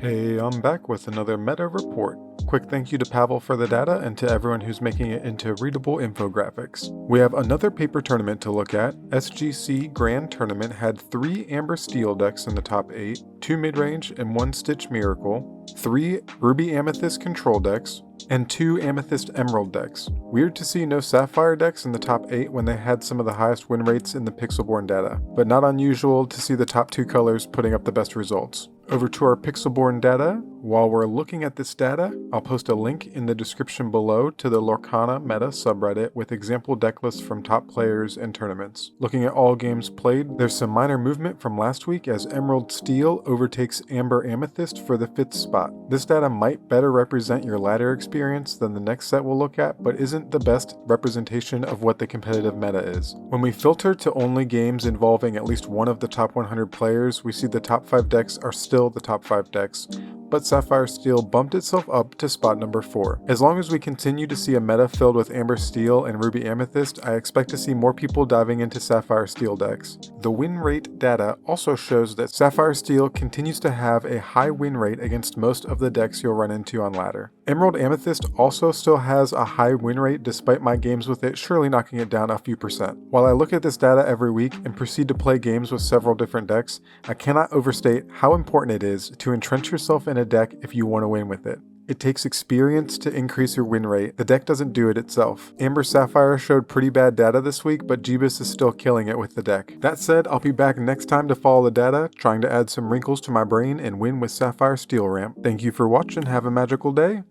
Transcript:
Hey, I'm back with another meta report. Quick thank you to Pavel for the data and to everyone who's making it into readable infographics. We have another paper tournament to look at. SGC Grand Tournament had 3 Amber Steel decks in the top 8, 2 mid-range and 1 Stitch Miracle, 3 Ruby Amethyst control decks, and 2 Amethyst Emerald decks. Weird to see no Sapphire decks in the top 8 when they had some of the highest win rates in the Pixelborn data, but not unusual to see the top 2 colors putting up the best results. Over to our Pixelborn data. While we're looking at this data, I'll post a link in the description below to the Lorcana meta subreddit with example deck lists from top players and tournaments. Looking at all games played, there's some minor movement from last week as Emerald Steel overtakes Amber Amethyst for the 5th spot. This data might better represent your ladder experience than the next set we'll look at, but isn't the best representation of what the competitive meta is. When we filter to only games involving at least one of the top 100 players, we see the top 5 decks are still the top 5 decks, but Sapphire Steel bumped itself up to spot number 4. As long as we continue to see a meta filled with Amber Steel and Ruby Amethyst, I expect to see more people diving into Sapphire Steel decks. The win rate data also shows that Sapphire Steel continues to have a high win rate against most of the decks you'll run into on ladder. Emerald Amethyst also still has a high win rate despite my games with it surely knocking it down a few percent. While I look at this data every week and proceed to play games with several different decks, I cannot overstate how important it is to entrench yourself in a deck if you want to win with it. It takes experience to increase your win rate. The deck doesn't do it itself. Amber Sapphire showed pretty bad data this week, but Jeebus is still killing it with the deck. That said, I'll be back next time to follow the data, trying to add some wrinkles to my brain and win with Sapphire Steel ramp. Thank you for watching, have a magical day.